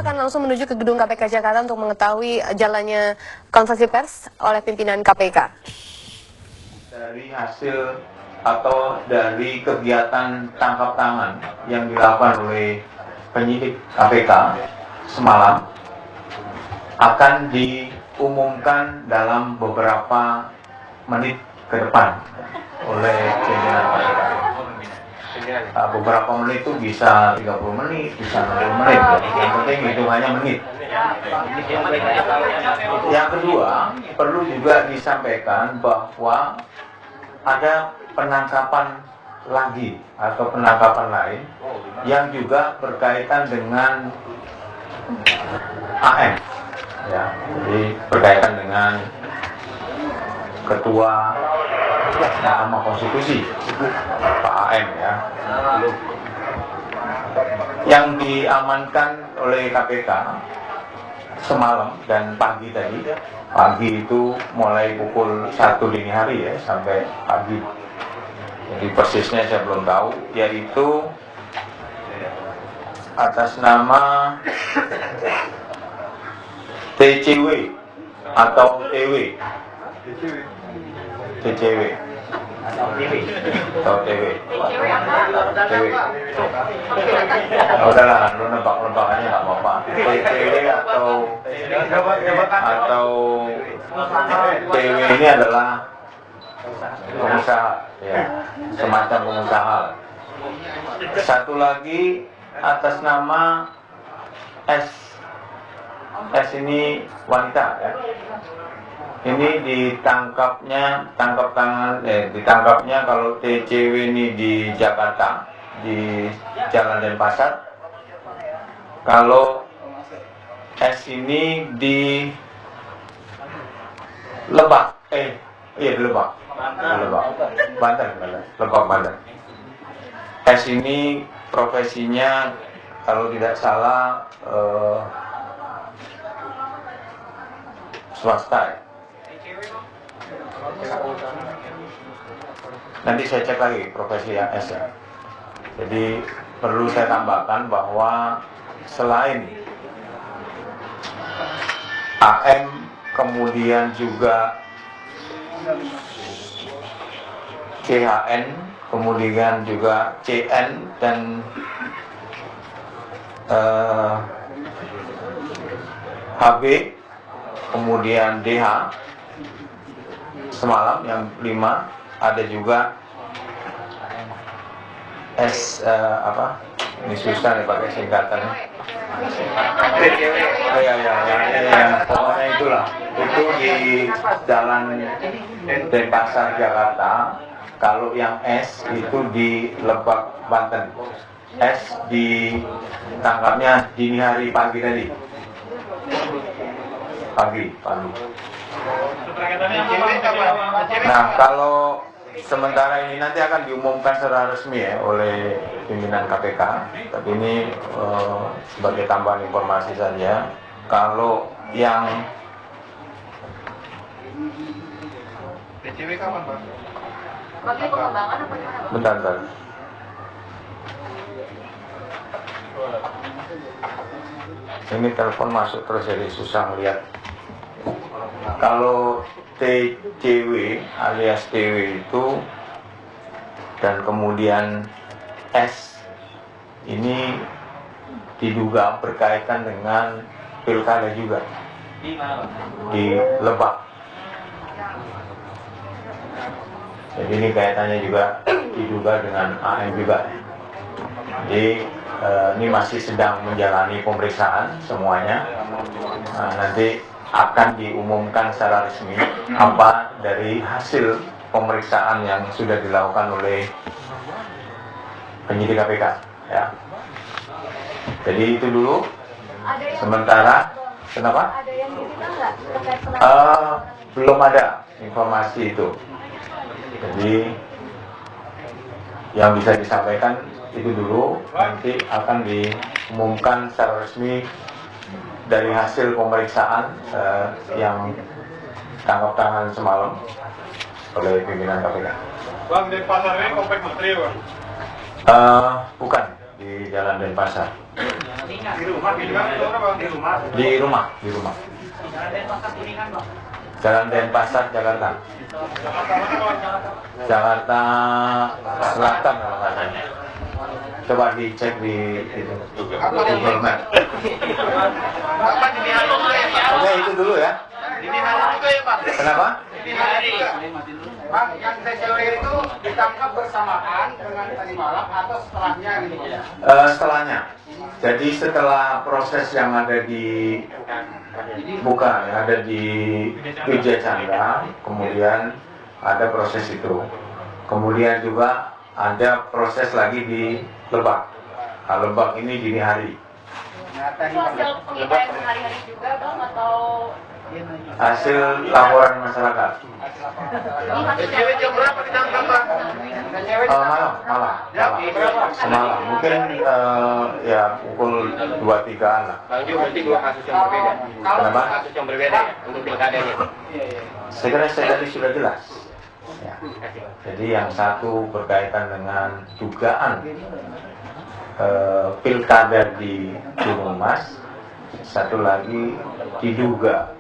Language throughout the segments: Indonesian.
Kita akan langsung menuju ke gedung KPK Jakarta untuk mengetahui jalannya konferensi pers oleh pimpinan KPK. Dari hasil atau dari kegiatan tangkap tangan yang dilakukan oleh penyidik KPK semalam akan diumumkan dalam beberapa menit ke depan oleh pimpinan KPK. Beberapa menit itu bisa 30 menit, bisa 60 menit. Yang penting hitungannya menit. Yang kedua, perlu juga disampaikan bahwa ada penangkapan lagi atau penangkapan lain yang juga berkaitan dengan AM, ya, jadi berkaitan dengan Ketua Mahkamah Konstitusi Pak AM, ya, yang diamankan oleh KPK semalam dan pagi tadi. Pagi itu mulai pukul 1 dini hari ya sampai pagi. Jadi persisnya saya belum tahu, yaitu atas nama TCW atau TW. TCW atau TW. Udahlah, lu nebak-nebak aja nggak apa-apa. TCW atau TW ini adalah pengusaha, ya, semacam pengusaha. Satu lagi atas nama S. S ini wanita, ya. Ini ditangkapnya kalau TCW ini di Jakarta, di Jalan Denpasar. Kalau S ini di Lebak, di Lebak, Banten. S ini profesinya kalau tidak salah swasta, ya. Nanti saya cek lagi profesi yang S, ya. Jadi perlu saya tambahkan bahwa selain AM, kemudian juga CHN, kemudian juga CN dan HB, kemudian DH semalam yang 5, ada juga S, ini susah nih pakai singkatannya. Ya, pokoknya itulah. Itu di Jalan Denpasar Jakarta. Kalau yang S itu di Lebak Banten. S ditangkapnya dini hari pagi tadi. Pagi. Nah, kalau sementara ini nanti akan diumumkan secara resmi ya oleh pimpinan KPK. Tapi ini sebagai tambahan informasi saja. Kalau yang PCW kapan, Pak? Bagi pengembangan apa gimana, Pak? Bentar. Ini telepon masuk terus jadi susah melihat. Kalau TCW alias TW itu dan kemudian S ini diduga berkaitan dengan pilkada juga di Lebak. Jadi ini kaitannya juga diduga dengan AM juga. Jadi ini masih sedang menjalani pemeriksaan semuanya. Nanti akan diumumkan secara resmi apa dari hasil pemeriksaan yang sudah dilakukan oleh penyidik KPK, ya. Jadi itu dulu. Sementara, kenapa? Ada yang disita nggak terkait penangkapan? Belum ada informasi itu. Jadi yang bisa disampaikan itu dulu. Nanti akan diumumkan secara resmi dari hasil pemeriksaan yang tangkap tangan semalam oleh pimpinan KPK. Bang, di pasar ini komplek menteri, Bang? Bukan, di Jalan Denpasar. Di rumah. Jalan Denpasar, Jakarta. Jakarta Selatan kalau nggak salah. Coba dicek di Google Maps. Oke, itu dulu ya. Kenapa? Bang, yang TCW itu ditangkap bersamaan dengan tadi malam atau setelahnya gitu? Setelahnya. Jadi setelah proses yang ada di ada di Wijaya Chandra, kemudian ada proses itu. Kemudian juga ada proses lagi di Lebak. Nah, Lebak ini dini hari. Itu hasil pengintaian sehari-hari juga bang atau Hasil laporan masyarakat. TCW jam berapa ditangkap bang? Malam. Semalam. Mungkin ya pukul 2-3-an lah. Bang Ju, berarti dua kasus yang berbeda. Kenapa? Kasus yang berbeda ya, untuk pilkadanya. Saya kira tadi sudah jelas. Ya. Jadi yang satu berkaitan dengan dugaan pilkada di Gunung Mas, satu lagi diduga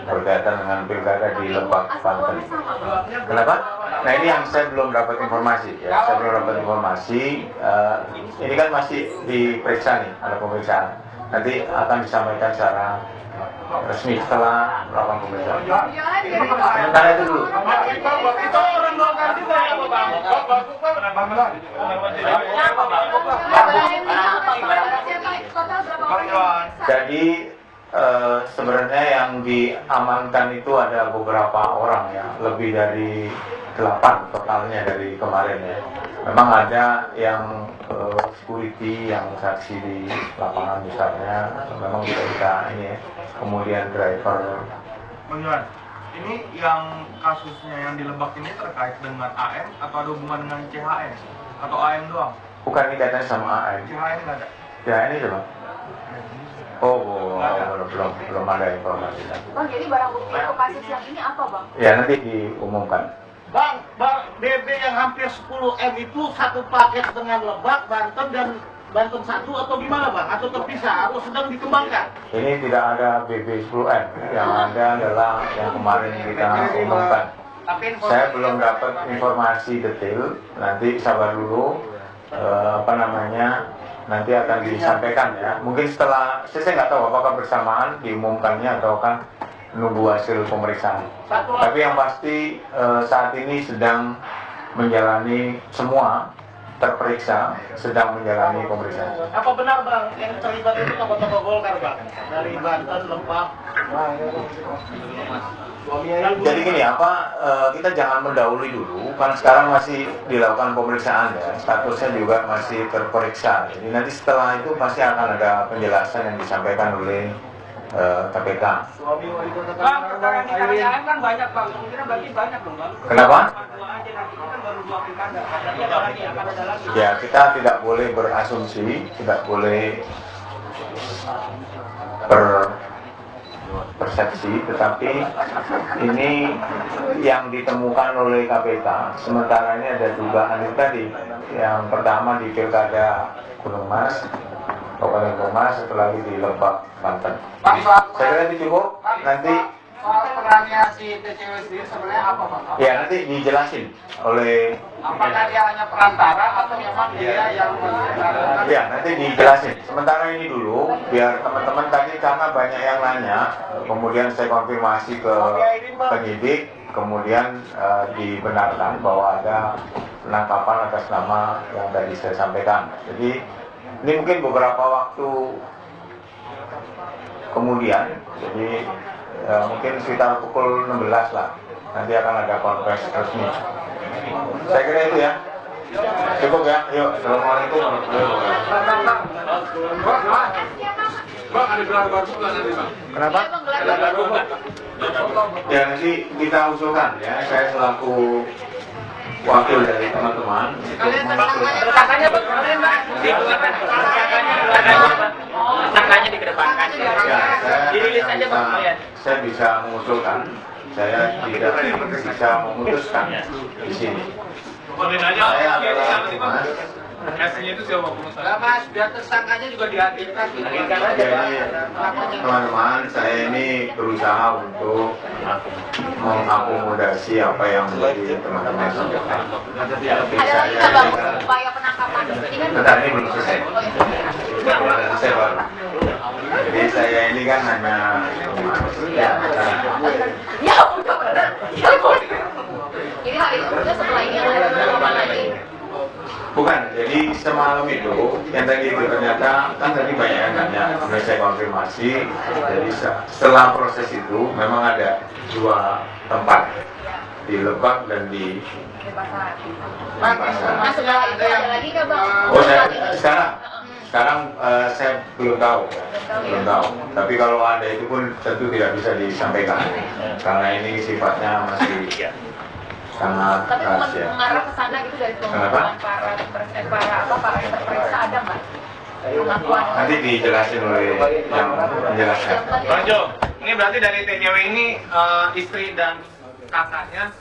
berkaitan dengan pilkada di Lebak, Banten. Kenapa? Nah ini yang saya belum dapat informasi. Ya, saya belum dapat informasi. Ini kan masih diperiksa nih, ada pemeriksaan. Nanti akan disampaikan secara resmi setelah melakukan pemeriksaan. Sementara itu dulu. Itu orang Golkar juga ya bang? Jadi sebenarnya yang diamankan itu ada beberapa orang ya, lebih dari 8 totalnya dari kemarin ya. Memang ada yang security, yang saksi di lapangan misalnya, memang kita ini ya. Kemudian driver. Bang Johan, ini yang kasusnya yang di Lebak ini terkait dengan AM atau ada hubungan dengan CHN atau AM doang? Bukan, ini kaitannya sama AM. CHN nggak ada. Ya ini coba. Belum ada informasi. Bang, jadi barang bukti untuk kasus yang ini apa bang? Ya nanti diumumkan. Bang, BB yang hampir 10 M itu satu paket dengan Lebak, Banten dan Banten 1 atau gimana bang? Atau terpisah atau sedang dikembangkan? Ini tidak ada BB 10M. Yang ada adalah yang kemarin kita umumkan. Saya belum dapat informasi detail. Nanti sabar dulu. Nanti akan disampaikan ya. Mungkin setelah, saya nggak tahu apakah bersamaan diumumkannya ataukah menunggu hasil pemeriksaan. Tapi yang pasti saat ini sedang menjalani semua terperiksa sedang menjalani pemeriksaan. Apa benar bang yang terlibat itu tokoh-tokoh Golkar bang? Dari Banten, Lebak. Jadi gini, kita jangan mendahului dulu, kan sekarang masih dilakukan pemeriksaan ya, statusnya juga masih terperiksa. Jadi nanti setelah itu pasti akan ada penjelasan yang disampaikan oleh KPK. Bang, perkara yang AM kan banyak bang, kemungkinan berarti banyak dong bang. Kenapa? Dua aja nanti kan baru 2 pilkada, berarti ada lagi, akan ada lagi. Ya, kita tidak boleh berasumsi, tidak boleh persepsi, tetapi ini yang ditemukan oleh KPK. Sementara ini ada dugaan itu tadi. Yang pertama di pilkada Gunung Mas, Kabupaten Gunung Mas, satu lagi di Lebak, Banten. Saya kira itu cukup. Nanti Soal perannya si TCW sendiri sebenarnya apa bang? ya nanti dijelasin oleh. Apakah dia hanya perantara atau memang dia yang melakukan? Ya, nanti dijelasin. Sementara ini dulu, biar teman-teman tadi karena banyak yang nanya, kemudian saya konfirmasi ke penyidik, kemudian dibenarkan bahwa ada penangkapan atas nama yang tadi saya sampaikan. Jadi ini mungkin beberapa waktu kemudian, jadi mungkin sekitar pukul 16 lah, nanti akan ada konferensi resmi. Saya kira itu ya. Cukup ya. Yuk, assalamualaikum warahmatullahi wabarakatuh. Bang, ada gelar baru nggak nanti bang? Kenapa? Ya nanti kita usulkan ya. Saya selaku wakil dari teman-teman. Tersangkanya bagaimana? Tersangkanya dikedepankan. Ya, Dirilis aja bang. saya bisa mengusulkan. Saya tidak bisa memutuskan di sini. Saya adalah S-nya itu siapa pengusaha? Enggak mas, biar tersangkanya juga dihadirkan. Hadirkan aja, Jadi teman-teman, saya ini berusaha untuk mengakomodasi apa yang menjadi teman-teman sampaikan. Ada lagi nggak bang upaya penangkapan? Ini kan Tetapi ini belum selesai. Belum selesai baru. Jadi saya ini kan hanya ya udah bener. Jadi hari itu juga setelah ini ada penangkapan lagi. bukan. Jadi semalam itu yang tadi itu ternyata kan tadi banyak yang nanya, kemudian saya konfirmasi. Jadi setelah proses itu memang ada 2 tempat di Lebak dan di Pasar. Nah setelah itu ada lagi nggak bang? Oh, sekarang saya belum tahu. Tapi kalau ada itu pun tentu tidak bisa disampaikan karena ini sifatnya masih sangat Tapi rahasia. mengarah ke sana gitu dari pengakuan para terperiksa ada nggak? Pengakuan. Nanti dijelasin oleh yang menjelaskan. Bang Jo, ini berarti dari TJW ini istri dan kakaknya